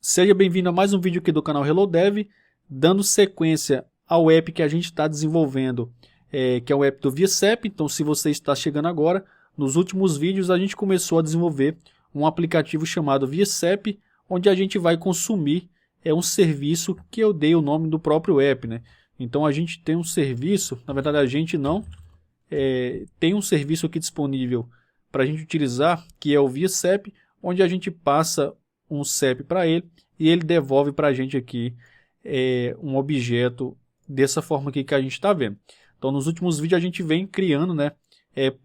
Seja bem-vindo a mais um vídeo aqui do canal Hello Dev, dando sequência ao app que a gente está desenvolvendo, que é o app do ViaCep. Então, se você está chegando agora, nos últimos vídeos a gente começou a desenvolver um aplicativo chamado ViaCep, onde a gente vai consumir um serviço que eu dei o nome do próprio app, né? Então a gente tem um serviço, na verdade a gente não, tem um serviço aqui disponível para a gente utilizar, que é o ViaCep, onde a gente passa um CEP para ele e ele devolve para a gente aqui um objeto dessa forma aqui que a gente está vendo. Então nos últimos vídeos a gente vem criando, né,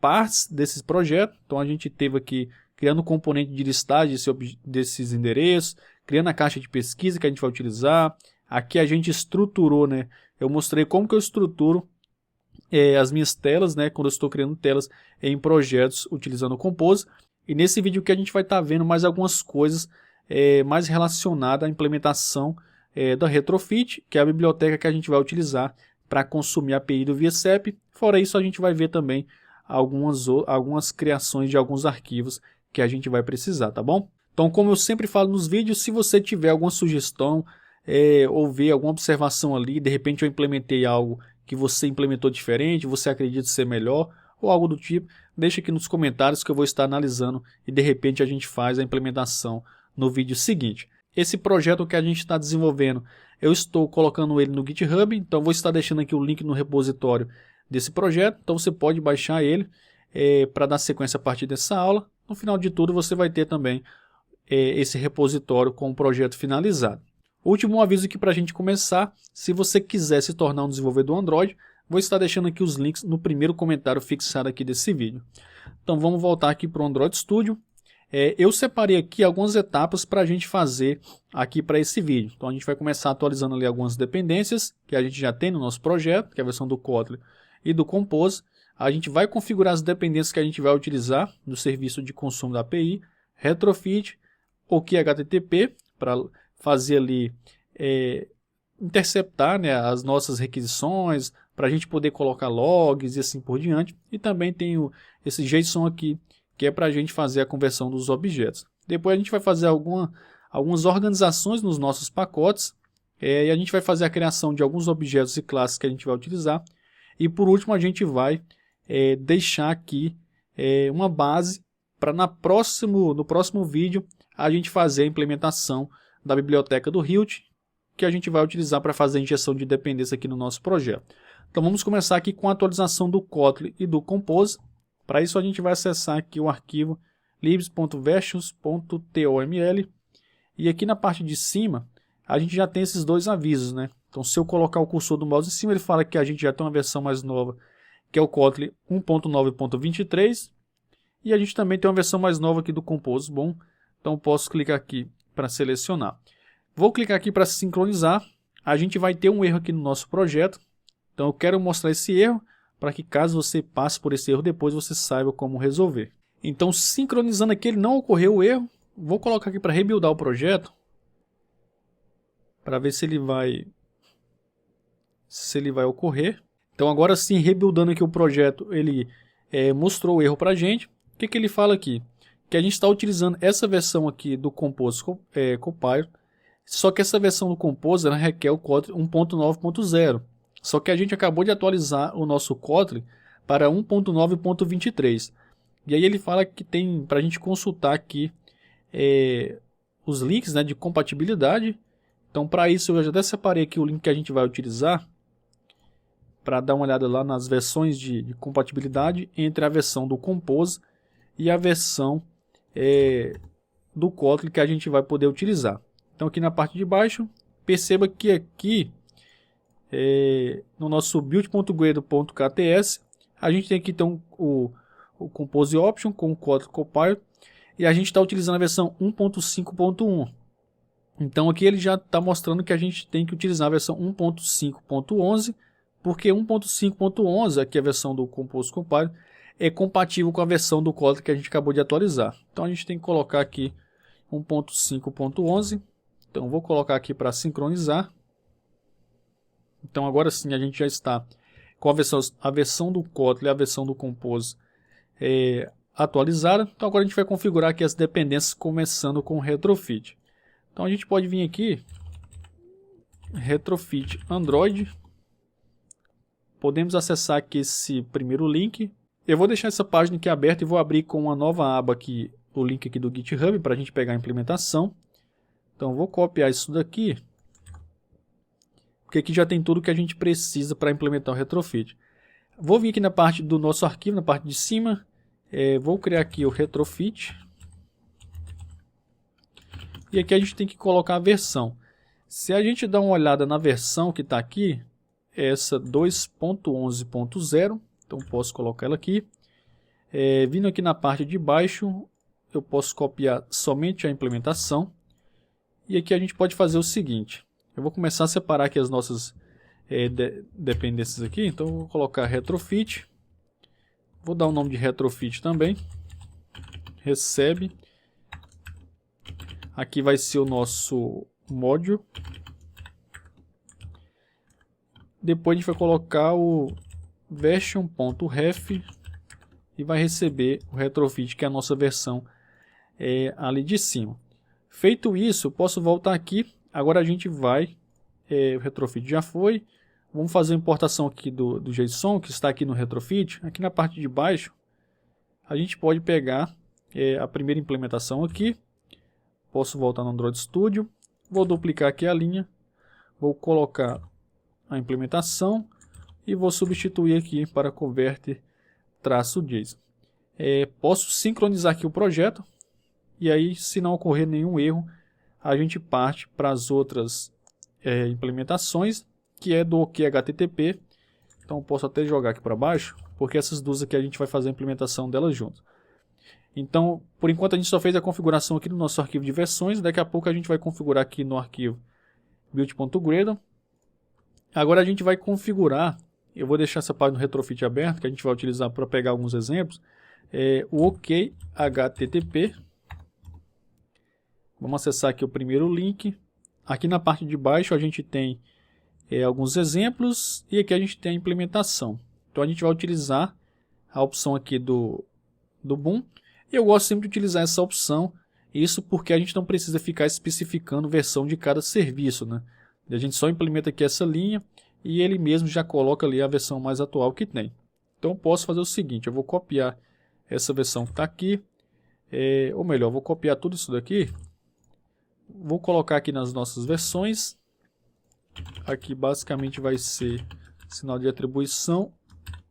partes desses projetos. Então a gente teve aqui criando o componente de listagem desses endereços, criando a caixa de pesquisa que a gente vai utilizar. Aqui a gente estruturou, né, eu mostrei como que eu estruturo as minhas telas, né, quando eu estou criando telas em projetos utilizando o Compose. E nesse vídeo que a gente vai estar vendo mais algumas coisas mais relacionadas à implementação da Retrofit, que é a biblioteca que a gente vai utilizar para consumir a API do ViaCep. Fora isso, a gente vai ver também algumas criações de alguns arquivos que a gente vai precisar, tá bom? Então, como eu sempre falo nos vídeos, se você tiver alguma sugestão ou ver alguma observação ali, de repente eu implementei algo que você implementou diferente, você acredita ser melhor, ou algo do tipo, deixa aqui nos comentários que eu vou estar analisando e de repente a gente faz a implementação no vídeo seguinte. Esse projeto que a gente está desenvolvendo, eu estou colocando ele no GitHub, então vou estar deixando aqui o link no repositório desse projeto, então você pode baixar ele para dar sequência a partir dessa aula. No final de tudo você vai ter também esse repositório com o projeto finalizado. Último aviso aqui para a gente começar, se você quiser se tornar um desenvolvedor Android, vou estar deixando aqui os links no primeiro comentário fixado aqui desse vídeo. Então vamos voltar aqui para o Android Studio. Eu separei aqui algumas etapas para a gente fazer aqui para esse vídeo. Então a gente vai começar atualizando ali algumas dependências que a gente já tem no nosso projeto, que é a versão do Kotlin e do Compose. A gente vai configurar as dependências que a gente vai utilizar no serviço de consumo da API, Retrofit, ou que HTTP, para fazer ali, interceptar, né, as nossas requisições, para a gente poder colocar logs e assim por diante. E também tem esse JSON aqui, que é para a gente fazer a conversão dos objetos. Depois a gente vai fazer algumas organizações nos nossos pacotes, e a gente vai fazer a criação de alguns objetos e classes que a gente vai utilizar. E por último a gente vai deixar aqui uma base para no próximo vídeo a gente fazer a implementação da biblioteca do Hilt, que a gente vai utilizar para fazer a injeção de dependência aqui no nosso projeto. Então vamos começar aqui com a atualização do Kotlin e do Compose. Para isso a gente vai acessar aqui o arquivo libs.versions.toml e aqui na parte de cima a gente já tem esses dois avisos, né? Então se eu colocar o cursor do mouse em cima, ele fala que a gente já tem uma versão mais nova, que é o Kotlin 1.9.23, e a gente também tem uma versão mais nova aqui do Compose. Bom, então posso clicar aqui para selecionar. Vou clicar aqui para sincronizar. A gente vai ter um erro aqui no nosso projeto, então eu quero mostrar esse erro para que caso você passe por esse erro depois você saiba como resolver. Então sincronizando aqui ele não ocorreu o erro. Vou colocar aqui para rebuildar o projeto para ver se ele vai ocorrer. Então agora sim, rebuildando aqui o projeto, ele mostrou o erro para a gente. O que ele fala aqui? Que a gente está utilizando essa versão aqui do Compose Compile, só que essa versão do Compose ela requer o Kotlin 1.9.0. Só que a gente acabou de atualizar o nosso Kotlin para 1.9.23. E aí ele fala que tem para a gente consultar aqui os links, né, de compatibilidade. Então para isso eu já até separei aqui o link que a gente vai utilizar para dar uma olhada lá nas versões de compatibilidade entre a versão do Compose e a versão do Kotlin que a gente vai poder utilizar. Então aqui na parte de baixo, perceba que aqui no nosso build.gradle.kts a gente tem aqui então o Compose Option com o Kotlin Compile e a gente está utilizando a versão 1.5.1. Então aqui ele já está mostrando que a gente tem que utilizar a versão 1.5.11, porque 1.5.11, aqui a versão do Compose Compile, é compatível com a versão do Kotlin que a gente acabou de atualizar. Então a gente tem que colocar aqui 1.5.11. Então vou colocar aqui para sincronizar. Então agora sim a gente já está com a versão do Kotlin e a versão do Compose atualizada. Então agora a gente vai configurar aqui as dependências começando com o Retrofit. Então a gente pode vir aqui, Retrofit Android. Podemos acessar aqui esse primeiro link. Eu vou deixar essa página aqui aberta e vou abrir com uma nova aba aqui, o link aqui do GitHub, para a gente pegar a implementação. Então vou copiar isso daqui, porque aqui já tem tudo que a gente precisa para implementar o Retrofit. Vou vir aqui na parte do nosso arquivo, na parte de cima, vou criar aqui o Retrofit. E aqui a gente tem que colocar a versão. Se a gente dá uma olhada na versão que está aqui, é essa 2.11.0, então posso colocar ela aqui. Vindo aqui na parte de baixo, eu posso copiar somente a implementação. E aqui a gente pode fazer o seguinte, eu vou começar a separar aqui as nossas dependências aqui, então eu vou colocar Retrofit, vou dar o nome de Retrofit também, recebe, aqui vai ser o nosso module, depois a gente vai colocar o version.ref e vai receber o Retrofit, que é a nossa versão ali de cima. Feito isso, eu posso voltar aqui. Agora a gente vai, o Retrofit já foi. Vamos fazer a importação aqui do JSON, que está aqui no Retrofit. Aqui na parte de baixo, a gente pode pegar a primeira implementação aqui. Posso voltar no Android Studio. Vou duplicar aqui a linha. Vou colocar a implementação e vou substituir aqui para converter-json. Posso sincronizar aqui o projeto. E aí, se não ocorrer nenhum erro, a gente parte para as outras implementações, que é do OK HTTP. Então, eu posso até jogar aqui para baixo, porque essas duas aqui a gente vai fazer a implementação delas juntas. Então, por enquanto a gente só fez a configuração aqui no nosso arquivo de versões. Daqui a pouco a gente vai configurar aqui no arquivo build.gradle. Agora a gente vai configurar, eu vou deixar essa página do Retrofit aberta, que a gente vai utilizar para pegar alguns exemplos, o OK HTTP. Vamos acessar aqui o primeiro link. Aqui na parte de baixo a gente tem alguns exemplos e aqui a gente tem a implementação. Então a gente vai utilizar a opção aqui do Boom. Eu gosto sempre de utilizar essa opção, isso porque a gente não precisa ficar especificando versão de cada serviço, né? A gente só implementa aqui essa linha e ele mesmo já coloca ali a versão mais atual que tem. Então eu posso fazer o seguinte, eu vou copiar essa versão que está aqui, ou melhor, eu vou copiar tudo isso daqui, vou colocar aqui nas nossas versões, aqui basicamente vai ser sinal de atribuição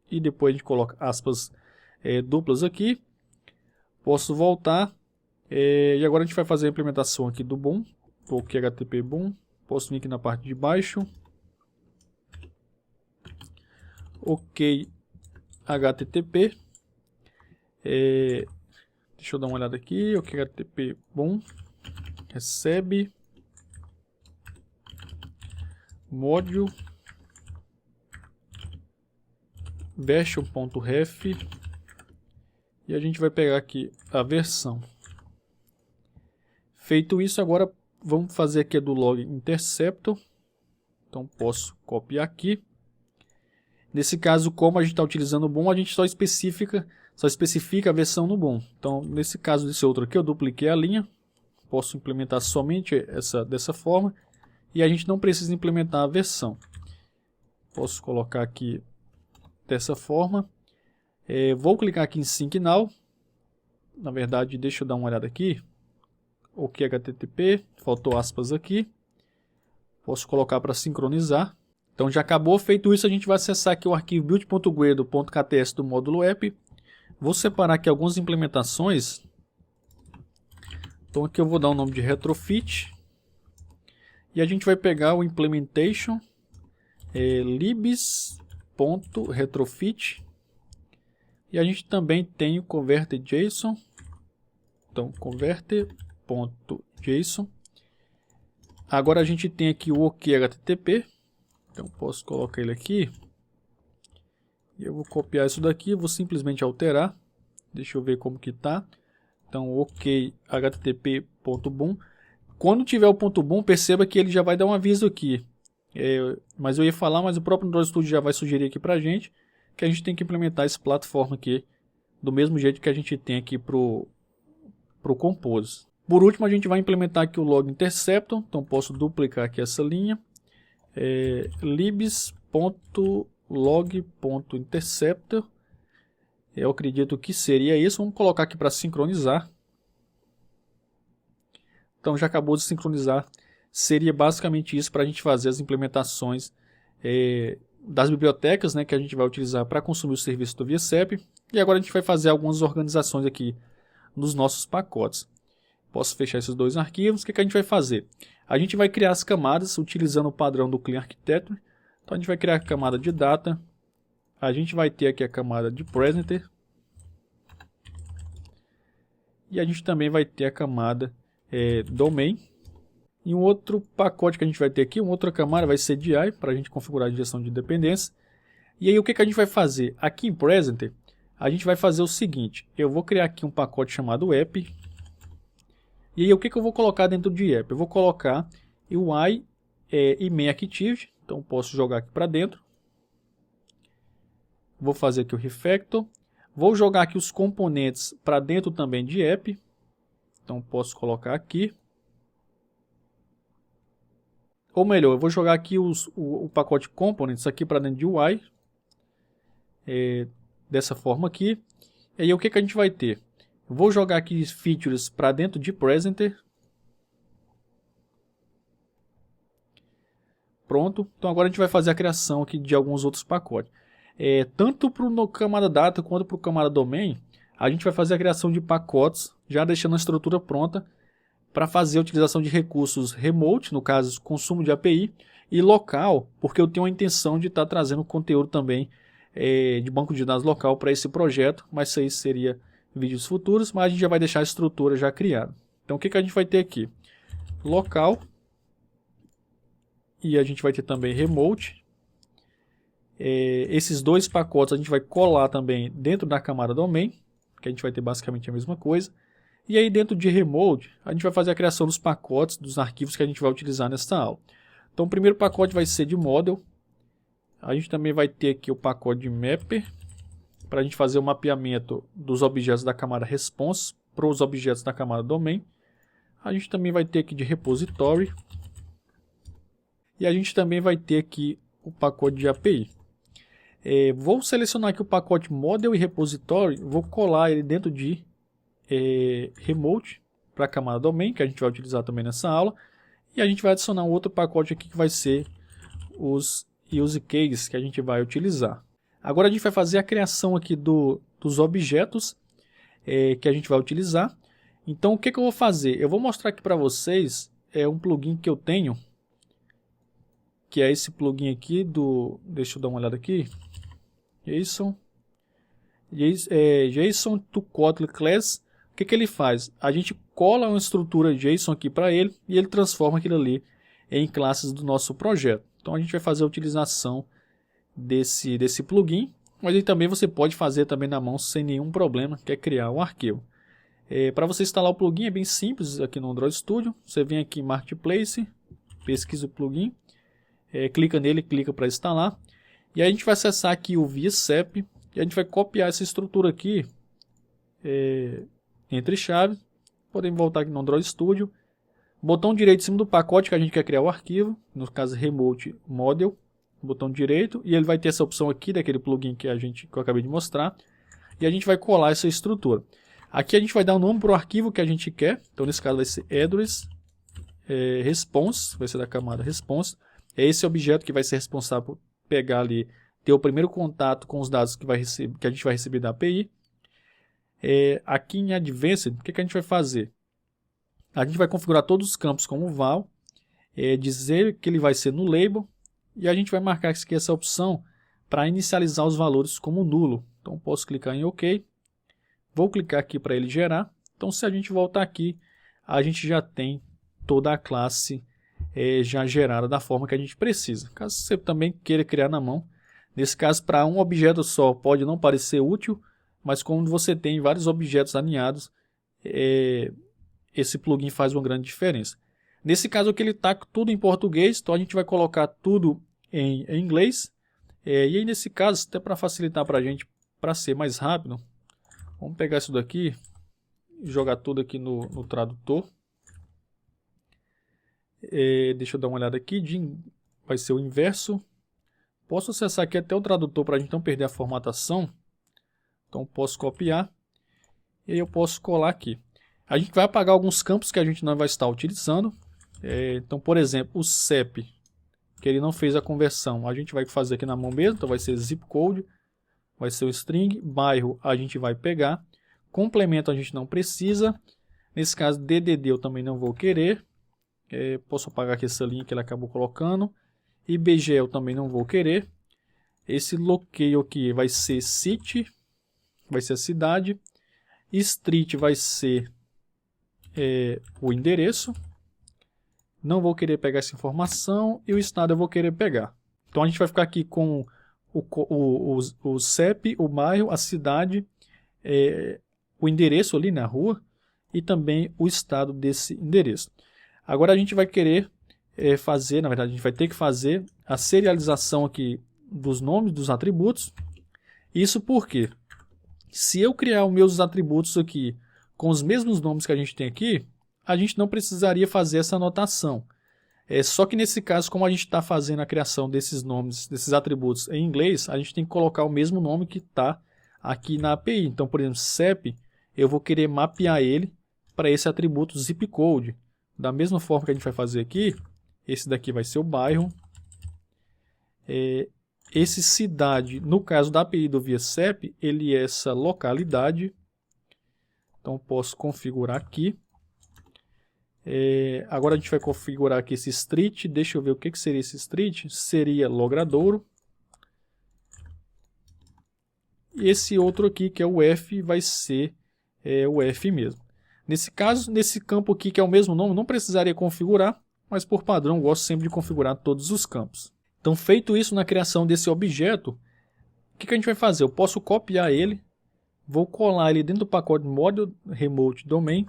e depois a gente coloca aspas duplas aqui. Posso voltar e agora a gente vai fazer a implementação aqui do Boom, OK HTTP Boom. Posso vir aqui na parte de baixo, OK HTTP, deixa eu dar uma olhada aqui, OK HTTP Boom, recebe, module, version.ref, e a gente vai pegar aqui a versão. Feito isso, agora vamos fazer aqui do log interceptor. Então posso copiar aqui. Nesse caso, como a gente está utilizando o Boom, a gente só especifica a versão no Boom. Então nesse caso desse outro aqui, eu dupliquei a linha. Posso implementar somente dessa forma. E a gente não precisa implementar a versão. Posso colocar aqui dessa forma. Vou clicar aqui em Sync Now. Na verdade, deixa eu dar uma olhada aqui. OK HTTP, faltou aspas aqui. Posso colocar para sincronizar. Então já acabou. Feito isso, a gente vai acessar aqui o arquivo build.gradle.kts do módulo app. Vou separar aqui algumas implementações. Então aqui eu vou dar o nome de Retrofit. E a gente vai pegar o implementation libs.retrofit. E a gente também tem o converter.json. Então converter.json. Agora a gente tem aqui o OK HTTP. Então posso colocar ele aqui. E eu vou copiar isso daqui, vou simplesmente alterar. Deixa eu ver como que tá. Então OK HTTP.boom. Quando tiver o ponto .boom, perceba que ele já vai dar um aviso aqui. Mas eu ia falar, mas o próprio Android Studio já vai sugerir aqui pra gente que a gente tem que implementar esse plataforma aqui do mesmo jeito que a gente tem aqui pro Compose. Por último, a gente vai implementar aqui o log interceptor. Então posso duplicar aqui essa linha. libs.log.interceptor. Eu acredito que seria isso. Vamos colocar aqui para sincronizar. Então já acabou de sincronizar. Seria basicamente isso para a gente fazer as implementações das bibliotecas, né, que a gente vai utilizar para consumir o serviço do ViaCep. E agora a gente vai fazer algumas organizações aqui nos nossos pacotes. Posso fechar esses dois arquivos. O que a gente vai fazer? A gente vai criar as camadas utilizando o padrão do Clean Architecture. Então a gente vai criar a camada de data. A gente vai ter aqui a camada de presenter. E a gente também vai ter a camada domain. E um outro pacote que a gente vai ter aqui, uma outra camada vai ser DI, para a gente configurar a injeção de dependência. E aí o que a gente vai fazer? Aqui em presenter, a gente vai fazer o seguinte. Eu vou criar aqui um pacote chamado app. E aí o que eu vou colocar dentro de app? Eu vou colocar UI e main active. Então posso jogar aqui para dentro. Vou fazer aqui o refactor. Vou jogar aqui os componentes para dentro também de app. Então posso colocar aqui. Ou melhor, eu vou jogar aqui o pacote components aqui para dentro de UI. Dessa forma aqui. E aí o que a gente vai ter? Eu vou jogar aqui features para dentro de presenter. Pronto. Então agora a gente vai fazer a criação aqui de alguns outros pacotes. Tanto para o camada data quanto para o camada domain, a gente vai fazer a criação de pacotes, já deixando a estrutura pronta para fazer a utilização de recursos remote, no caso consumo de API, e local, porque eu tenho a intenção de estar trazendo conteúdo também de banco de dados local para esse projeto, mas isso aí seria vídeos futuros, mas a gente já vai deixar a estrutura já criada. Então o que a gente vai ter aqui? Local, e a gente vai ter também remote. Esses dois pacotes a gente vai colar também dentro da camada domain, que a gente vai ter basicamente a mesma coisa. E aí dentro de remote, a gente vai fazer a criação dos pacotes, dos arquivos que a gente vai utilizar nesta aula. Então o primeiro pacote vai ser de model. A gente também vai ter aqui o pacote de mapper, para a gente fazer o mapeamento dos objetos da camada response para os objetos da camada domain. A gente também vai ter aqui de repository. E a gente também vai ter aqui o pacote de API. Vou selecionar aqui o pacote model e repository, vou colar ele dentro de remote para a camada domain, que a gente vai utilizar também nessa aula. E a gente vai adicionar um outro pacote aqui que vai ser os use cases que a gente vai utilizar. Agora a gente vai fazer a criação aqui dos objetos que a gente vai utilizar. Então o que eu vou fazer? Eu vou mostrar aqui para vocês um plugin que eu tenho, que é esse plugin aqui deixa eu dar uma olhada aqui, JSON to Kotlin Class. O que ele faz? A gente cola uma estrutura JSON aqui para ele e ele transforma aquilo ali em classes do nosso projeto. Então a gente vai fazer a utilização desse plugin, mas aí também você pode fazer também na mão sem nenhum problema, que é criar um arquivo. Para você instalar o plugin é bem simples aqui no Android Studio. Você vem aqui em Marketplace, pesquisa o plugin, clica nele, clica para instalar. E aí a gente vai acessar aqui o ViaCep e a gente vai copiar essa estrutura aqui entre chaves. Podemos voltar aqui no Android Studio. Botão direito em cima do pacote que a gente quer criar o arquivo, no caso Remote Model. Botão direito e ele vai ter essa opção aqui daquele plugin que eu acabei de mostrar. E a gente vai colar essa estrutura. Aqui a gente vai dar um nome para o arquivo que a gente quer. Então nesse caso vai ser address response, vai ser da camada response. É esse objeto que vai ser responsável por pegar ali, ter o primeiro contato com os dados que a gente vai receber da API. Aqui em Advanced, o que a gente vai fazer? A gente vai configurar todos os campos como val, dizer que ele vai ser no label, e a gente vai marcar aqui essa opção para inicializar os valores como nulo. Então posso clicar em OK, vou clicar aqui para ele gerar. Então se a gente voltar aqui, a gente já tem toda a classe já gerada da forma que a gente precisa. Caso você também queira criar na mão, nesse caso para um objeto só pode não parecer útil, mas como você tem vários objetos alinhados, esse plugin faz uma grande diferença. Nesse caso aqui ele está tudo em português, então a gente vai colocar tudo em inglês. E aí nesse caso, até para facilitar para a gente, para ser mais rápido, vamos pegar isso daqui jogar tudo aqui no tradutor. Deixa eu dar uma olhada aqui, vai ser o inverso. Posso acessar aqui até o tradutor para a gente não perder a formatação. Então posso copiar e aí eu posso colar aqui. A gente vai apagar alguns campos que a gente não vai estar utilizando. Então, por exemplo, o CEP, que ele não fez a conversão, a gente vai fazer aqui na mão mesmo. Então vai ser zip code, vai ser o string, bairro a gente vai pegar, complemento a gente não precisa. Nesse caso, DDD eu também não vou querer. Posso apagar aqui essa linha que ele acabou colocando. IBGE eu também não vou querer. Esse locale aqui vai ser city, vai ser a cidade. Street vai ser o endereço. Não vou querer pegar essa informação. E o estado eu vou querer pegar. Então a gente vai ficar aqui com o CEP, o bairro, a cidade, o endereço ali na rua e também o estado desse endereço. Agora a gente vai querer fazer, na verdade a gente vai ter que fazer a serialização aqui dos nomes dos atributos. Isso porque se eu criar os meus atributos aqui com os mesmos nomes que a gente tem aqui, a gente não precisaria fazer essa anotação. Só que nesse caso, como a gente está fazendo a criação desses nomes, desses atributos em inglês, a gente tem que colocar o mesmo nome que está aqui na API. Então, por exemplo, CEP, eu vou querer mapear ele para esse atributo zip code. Da mesma forma que a gente vai fazer aqui, esse daqui vai ser o bairro. Esse cidade, no caso da API do ViaCEP, ele é essa localidade. Então, posso configurar aqui. Agora a gente vai configurar aqui esse street. Deixa eu ver o que seria esse street. Seria Logradouro. E esse outro aqui, que é o F, vai ser o F mesmo. Nesse caso, nesse campo aqui, que é o mesmo nome, não precisaria configurar, mas por padrão eu gosto sempre de configurar todos os campos. Então, feito isso na criação desse objeto, o que a gente vai fazer? Eu posso copiar ele, vou colar ele dentro do pacote module remote domain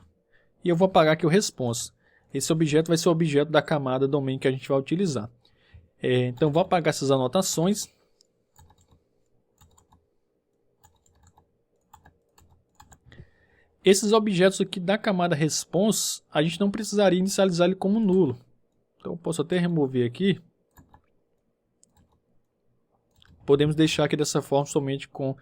e eu vou apagar aqui o response. Esse objeto vai ser o objeto da camada domain que a gente vai utilizar. Então, vou apagar essas anotações. Esses objetos aqui da camada response, a gente não precisaria inicializar ele como nulo. Então, eu posso até remover aqui. Podemos deixar aqui dessa forma somente com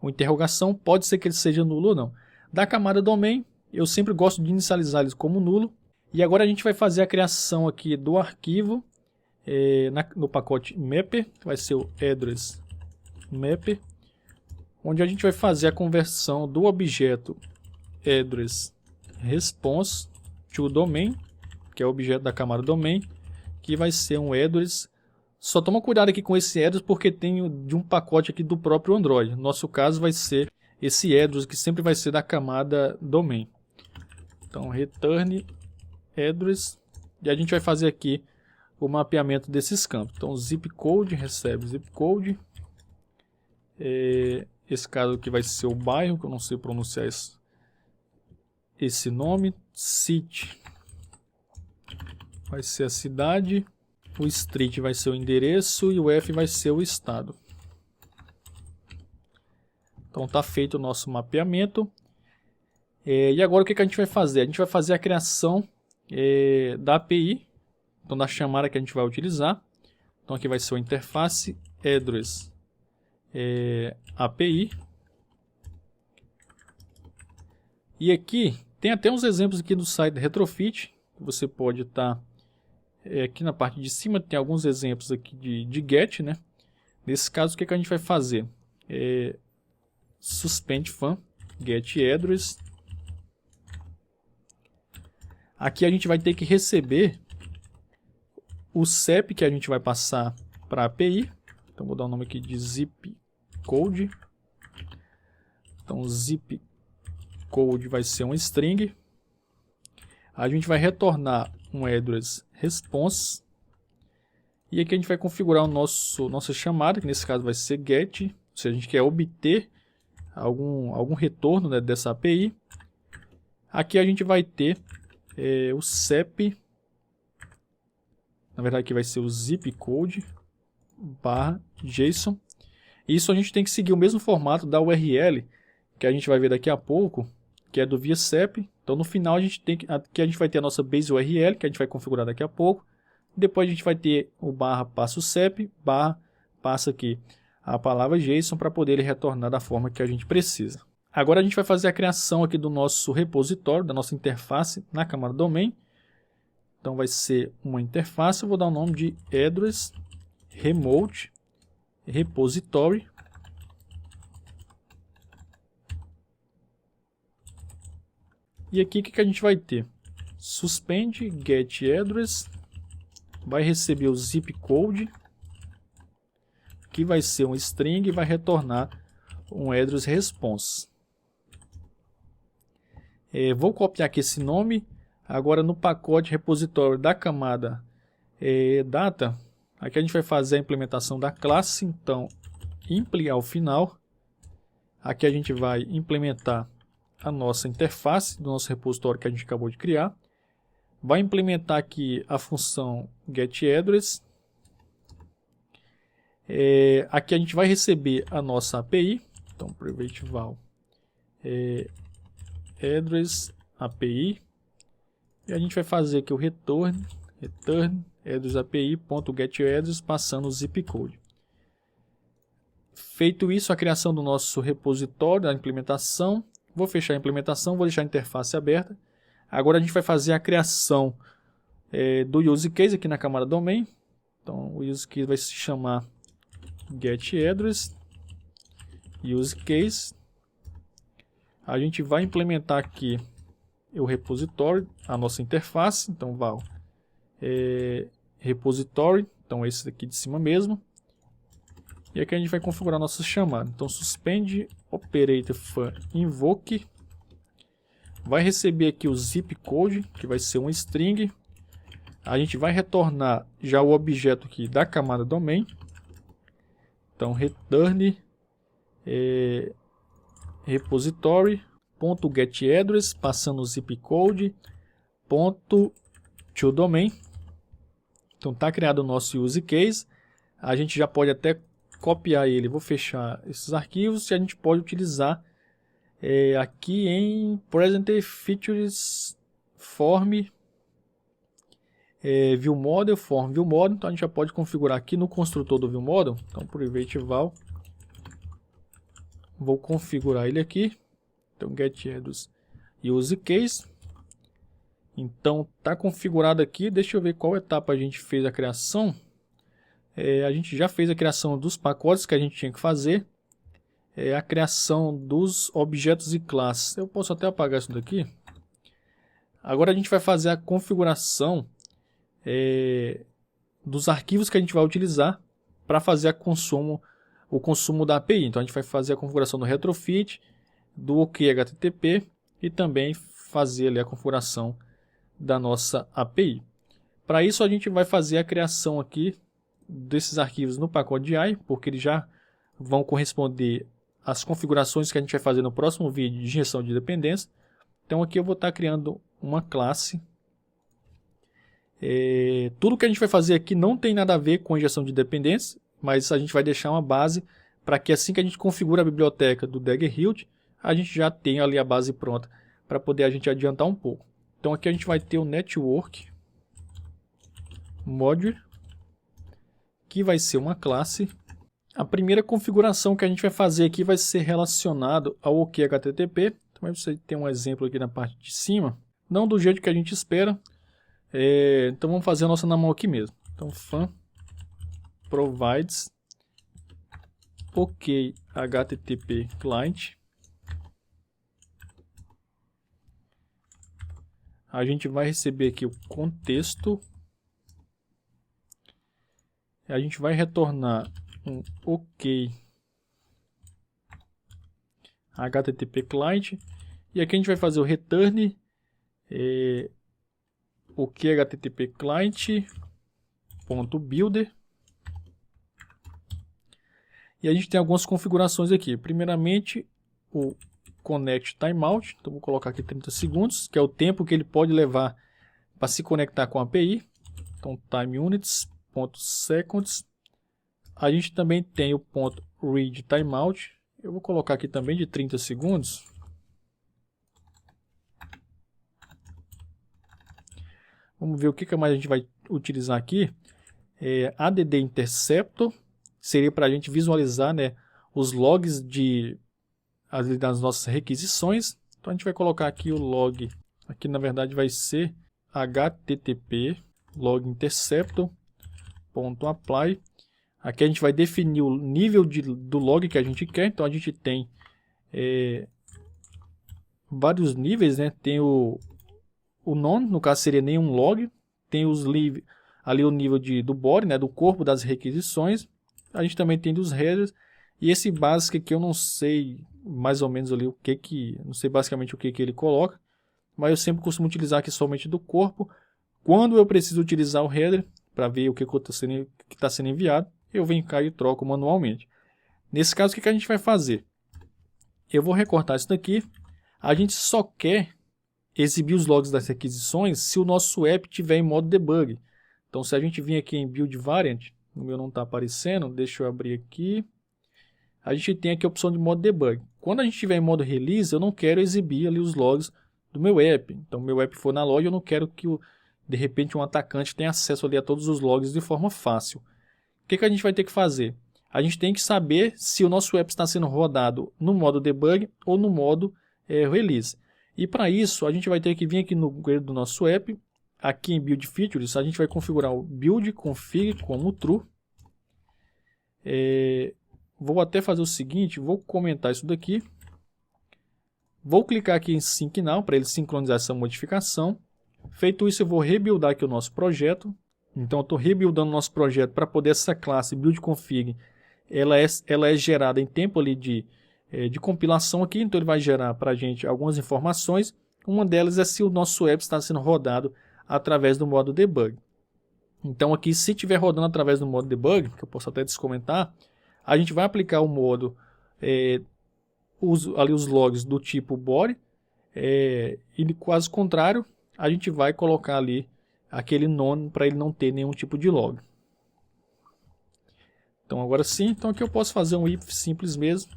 uma interrogação. Pode ser que ele seja nulo ou não. Da camada domain, eu sempre gosto de inicializar eles como nulo. E agora a gente vai fazer a criação aqui do arquivo no pacote mapper. Vai ser o address mapper. Onde a gente vai fazer a conversão do objeto address response to domain, que é o objeto da camada domain, que vai ser um address. Só toma cuidado aqui com esse address porque tem de um pacote aqui do próprio Android. No nosso caso vai ser esse address que sempre vai ser da camada domain. Então return address e a gente vai fazer aqui o mapeamento desses campos. Então zip code recebe zip code. Esse caso aqui vai ser o bairro, que eu não sei pronunciar esse nome. City vai ser a cidade. O street vai ser o endereço e o F vai ser o estado. Então está feito o nosso mapeamento. E agora o que a gente vai fazer? A gente vai fazer a criação da API, então da chamada que a gente vai utilizar. Então aqui vai ser o interface address API. E aqui tem até uns exemplos aqui do site Retrofit, que você pode estar aqui na parte de cima, tem alguns exemplos aqui de get, né? Nesse caso, o que a gente vai fazer? Suspend fun, get address. Aqui a gente vai ter que receber o CEP que a gente vai passar para a API. Então vou dar o nome aqui de zip code. Então zip code vai ser um string. A gente vai retornar um address response. E aqui a gente vai configurar nossa chamada, que nesse caso vai ser get. Se a gente quer obter algum retorno, né, dessa API. Aqui a gente vai ter o CEP. Na verdade aqui vai ser o zip code /JSON. Isso a gente tem que seguir o mesmo formato da URL que a gente vai ver daqui a pouco, que é do ViaCep. Então no final aqui a gente vai ter a nossa base URL, que a gente vai configurar daqui a pouco. Depois a gente vai ter o barra passa o CEP, barra passa aqui a palavra JSON para poder ele retornar da forma que a gente precisa. Agora a gente vai fazer a criação aqui do nosso repositório, da nossa interface na camada domain. Então vai ser uma interface, eu vou dar o nome de address remote repository. E aqui o que a gente vai ter? Suspende get address, vai receber o zip code, que vai ser um string e vai retornar um address response. Vou copiar aqui esse nome. Agora no pacote repositório da camada data, aqui a gente vai fazer a implementação da classe. Então, impli ao final. Aqui a gente vai implementar a nossa interface do nosso repositório que a gente acabou de criar. Vai implementar aqui a função getAddress. Aqui a gente vai receber a nossa API. Então, private val address API. E a gente vai fazer aqui o return address API.getAddress passando o zip code. Feito isso, a criação do nosso repositório, a implementação. Vou fechar a implementação, vou deixar a interface aberta. Agora a gente vai fazer a criação do use case aqui na camada domain. Então o use case vai se chamar getAddress use case. A gente vai implementar aqui o repositório, a nossa interface. Então val repository, então esse daqui de cima mesmo. E aqui a gente vai configurar nossa chamada. Então suspende operator fun invoke. Vai receber aqui o zip code, que vai ser um string. A gente vai retornar já o objeto aqui da camada domain. Então return repository.getAddress passando o zip code .toDomain. Então está criado o nosso use case. A gente já pode até copiar ele. Vou fechar esses arquivos e a gente pode utilizar aqui em present features form viewModel, form viewModel. Então a gente já pode configurar aqui no construtor do viewModel. Então private val, vou configurar ele aqui. Então getAddress use case. Então está configurado aqui. Deixa eu ver qual etapa a gente fez a criação. A gente já fez a criação dos pacotes que a gente tinha que fazer. A criação dos objetos e classes. Eu posso até apagar isso daqui. Agora a gente vai fazer a configuração dos arquivos que a gente vai utilizar para fazer o consumo da API. Então a gente vai fazer a configuração do retrofit, do OK HTTP e também fazer ali a configuração da nossa API. Para isso a gente vai fazer a criação aqui desses arquivos no pacote DI, porque eles já vão corresponder às configurações que a gente vai fazer no próximo vídeo de injeção de dependência. Então aqui eu vou estar criando uma classe. Tudo que a gente vai fazer aqui não tem nada a ver com injeção de dependências, mas a gente vai deixar uma base para que assim que a gente configura a biblioteca do Dagger Hilt, a gente já tenha ali a base pronta para poder a gente adiantar um pouco. Então aqui a gente vai ter o network module, que vai ser uma classe. A primeira configuração que a gente vai fazer aqui vai ser relacionado ao OK HTTP. Então você tem um exemplo aqui na parte de cima, não do jeito que a gente espera. Então vamos fazer a nossa na mão aqui mesmo. Então fun provides OK HTTP client. A gente vai receber aqui o contexto. A gente vai retornar um OK HTTP client. E aqui a gente vai fazer o return OK HTTP client.builder. E a gente tem algumas configurações aqui. Primeiramente, o connect timeout. Então vou colocar aqui 30 segundos, que é o tempo que ele pode levar para se conectar com a API. Então time units.seconds. A gente também tem o ponto read timeout. Eu vou colocar aqui também de 30 segundos. Vamos ver o que mais a gente vai utilizar aqui. ADD Interceptor seria para a gente visualizar, né, os logs das nossas requisições. Então a gente vai colocar aqui o log, aqui na verdade vai ser http log interceptor.apply. Aqui a gente vai definir o nível do log que a gente quer. Então a gente tem vários níveis, né? Tem o none, no caso seria nenhum log. Tem ali o nível do body, né? Do corpo das requisições. A gente também tem dos headers. E esse básico aqui eu não sei mais ou menos ali não sei basicamente o que ele coloca. Mas eu sempre costumo utilizar aqui somente do corpo. Quando eu preciso utilizar o header, para ver o que está sendo enviado, eu venho cá e troco manualmente. Nesse caso, o que a gente vai fazer? Eu vou recortar isso daqui. A gente só quer exibir os logs das requisições se o nosso app estiver em modo debug. Então, se a gente vir aqui em Build Variant, o meu não está aparecendo, deixa eu abrir aqui. A gente tem aqui a opção de modo debug. Quando a gente estiver em modo release, eu não quero exibir ali os logs do meu app. Então, meu app for na loja, eu não quero que de repente um atacante tenha acesso ali a todos os logs de forma fácil. O que a gente vai ter que fazer? A gente tem que saber se o nosso app está sendo rodado no modo debug ou no modo release. E para isso, a gente vai ter que vir aqui no grid do nosso app, aqui em Build Features, a gente vai configurar o Build Config como True. Vou até fazer o seguinte, vou comentar isso daqui. Vou clicar aqui em Sync Now para ele sincronizar essa modificação. Feito isso, eu vou rebuildar aqui o nosso projeto. Então, eu estou rebuildando o nosso projeto para poder essa classe Build Config, ela é gerada em tempo ali de compilação aqui. Então, ele vai gerar para a gente algumas informações. Uma delas é se o nosso app está sendo rodado através do modo debug. Então, aqui, se estiver rodando através do modo debug, que eu posso até descomentar, a gente vai aplicar o modo, ali os logs do tipo body, e caso contrário, a gente vai colocar ali aquele none para ele não ter nenhum tipo de log. Então agora sim, então aqui eu posso fazer um if simples mesmo,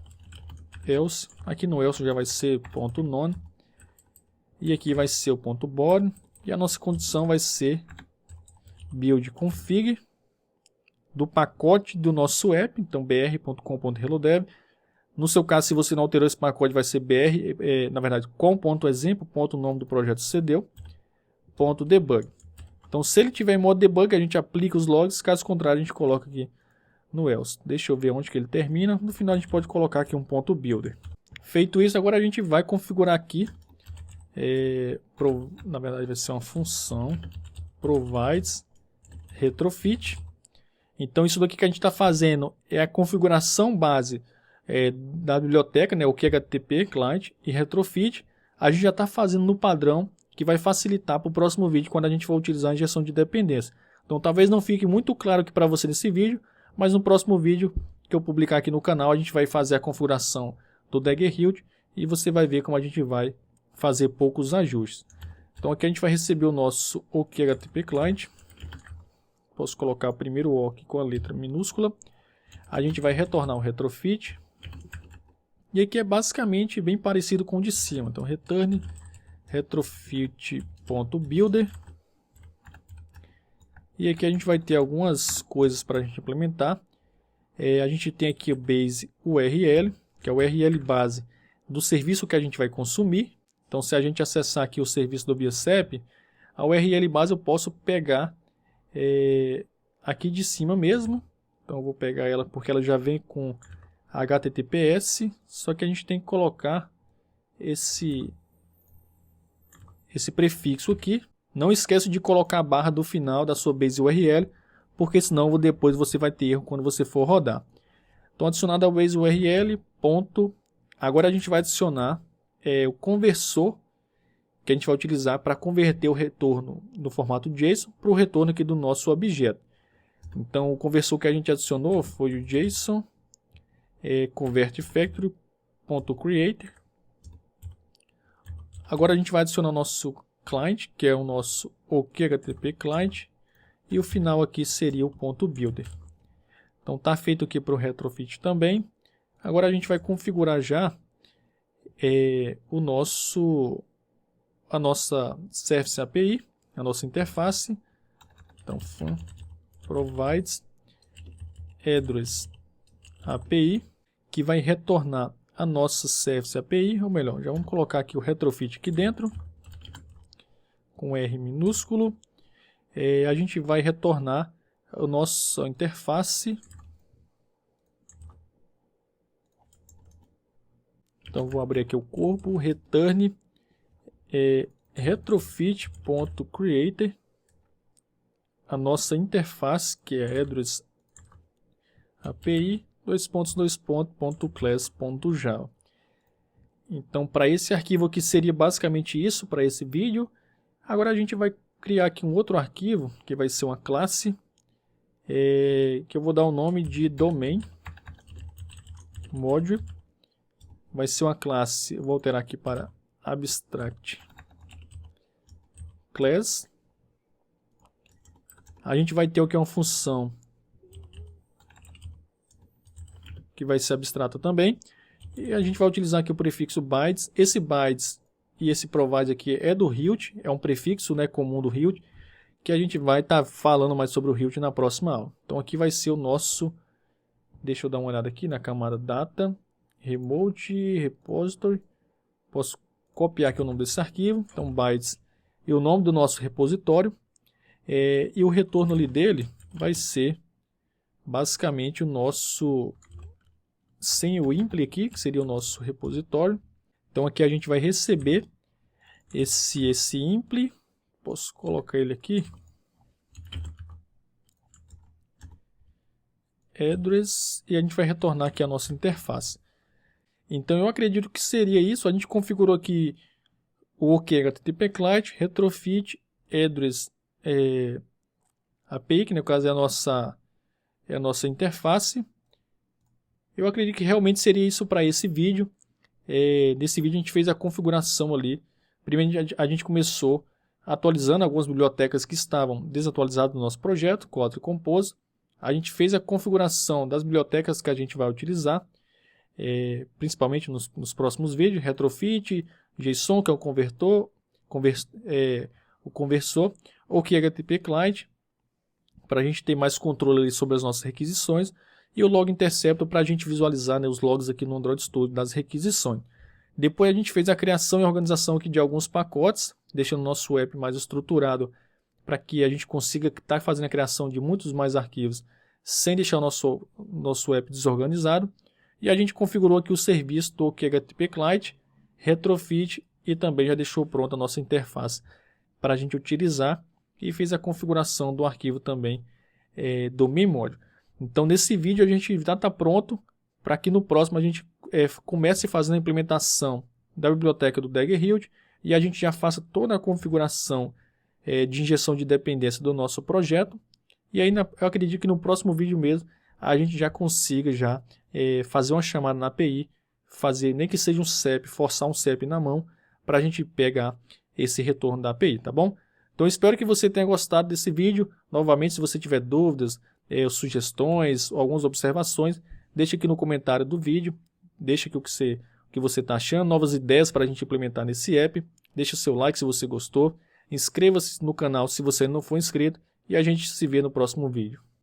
else, aqui no else já vai ser .none, e aqui vai ser o .body, e a nossa condição vai ser build config do pacote do nosso app, então br.com.hellodev. No seu caso, se você não alterou esse pacote, vai ser br, na verdade, com.exemplo, nome do projeto cedeu, .debug. Então, se ele tiver em modo debug, a gente aplica os logs, caso contrário, a gente coloca aqui no else. Deixa eu ver onde que ele termina. No final, a gente pode colocar aqui um .builder. Feito isso, agora a gente vai configurar aqui, na verdade, vai ser uma função provides retrofit. Então, isso daqui que a gente está fazendo é a configuração base da biblioteca, né, o QHTP client e retrofit. A gente já está fazendo no padrão, que vai facilitar para o próximo vídeo quando a gente for utilizar a injeção de dependência. Então talvez não fique muito claro aqui para você nesse vídeo, mas no próximo vídeo que eu publicar aqui no canal a gente vai fazer a configuração do Dagger Hilt e você vai ver como a gente vai fazer poucos ajustes. Então aqui a gente vai receber o nosso OQHTP client. Posso colocar o primeiro O aqui com a letra minúscula. A gente vai retornar o retrofit. E aqui é basicamente bem parecido com o de cima. Então return retrofit.builder. E aqui a gente vai ter algumas coisas para a gente implementar. A gente tem aqui o base URL, que é o URL base do serviço que a gente vai consumir. Então, se a gente acessar aqui o serviço do BIOSEP, a URL base eu posso pegar aqui de cima mesmo. Então, eu vou pegar ela porque ela já vem com HTTPS, só que a gente tem que colocar esse prefixo aqui. Não esqueça de colocar a barra do final da sua base URL, porque senão depois você vai ter erro quando você for rodar. Então, adicionado ao base URL, agora a gente vai adicionar o conversor que a gente vai utilizar para converter o retorno no formato JSON para o retorno aqui do nosso objeto. Então, o conversor que a gente adicionou foi o JSON convertFactory.create. Agora a gente vai adicionar o nosso client, que é o nosso OQHTP client, e o final aqui seria o .builder. Então está feito aqui para o retrofit também. Agora a gente vai configurar já a nossa Service API. a nossa interface. Então, fun provides address API, que vai retornar a nossa service API, ou melhor, já vamos colocar aqui o retrofit aqui dentro, com R minúsculo. A gente vai retornar a nossa interface. Então vou abrir aqui o corpo, return retrofit.creator, a nossa interface, que é address API, .class.java. Então, para esse arquivo aqui seria basicamente isso para esse vídeo. Agora a gente vai criar aqui um outro arquivo, que vai ser uma classe, que eu vou dar o nome de domain module. Vai ser uma classe, eu vou alterar aqui para abstract class. A gente vai ter o que é uma função que vai ser abstrata também. E a gente vai utilizar aqui o prefixo bytes. Esse bytes e esse provide aqui é do Hilt, é um prefixo, né, comum do Hilt, que a gente vai estar falando mais sobre o Hilt na próxima aula. Então aqui vai ser o nosso, deixa eu dar uma olhada aqui na camada data, remote, repository. Posso copiar aqui o nome desse arquivo, então bytes e o nome do nosso repositório. E o retorno ali dele vai ser basicamente o nosso, sem o impli aqui, que seria o nosso repositório. Então aqui a gente vai receber esse impli, posso colocar ele aqui, address, e a gente vai retornar aqui a nossa interface. Então eu acredito que seria isso. A gente configurou aqui o OK HTTP Client, retrofit, address API, que no caso é a nossa interface. Eu acredito que realmente seria isso para esse vídeo. Nesse vídeo a gente fez a configuração ali. Primeiro a gente começou atualizando algumas bibliotecas que estavam desatualizadas no nosso projeto, Kotlin Compose. A gente fez a configuração das bibliotecas que a gente vai utilizar, principalmente nos próximos vídeos, retrofit, JSON, que é o conversor, OK HTTP Client, para a gente ter mais controle ali sobre as nossas requisições, e o Log Interceptor para a gente visualizar, né, os logs aqui no Android Studio das requisições. Depois a gente fez a criação e organização aqui de alguns pacotes, deixando o nosso app mais estruturado para que a gente consiga estar fazendo a criação de muitos mais arquivos sem deixar o nosso app desorganizado. E a gente configurou aqui o serviço do OK HTTP Client, retrofit, e também já deixou pronta a nossa interface para a gente utilizar, e fez a configuração do arquivo também do main module. Então nesse vídeo a gente já está pronto para que no próximo a gente comece fazendo a implementação da biblioteca do Daggerhilt e a gente já faça toda a configuração de injeção de dependência do nosso projeto. E aí eu acredito que no próximo vídeo mesmo a gente já consiga fazer uma chamada na API, fazer nem que seja um CEP, forçar um CEP na mão para a gente pegar esse retorno da API, tá bom? Então espero que você tenha gostado desse vídeo. Novamente, se você tiver dúvidas, sugestões, algumas observações, deixe aqui no comentário do vídeo, deixe aqui o que você está achando, novas ideias para a gente implementar nesse app, deixe o seu like se você gostou, inscreva-se no canal se você não for inscrito e a gente se vê no próximo vídeo.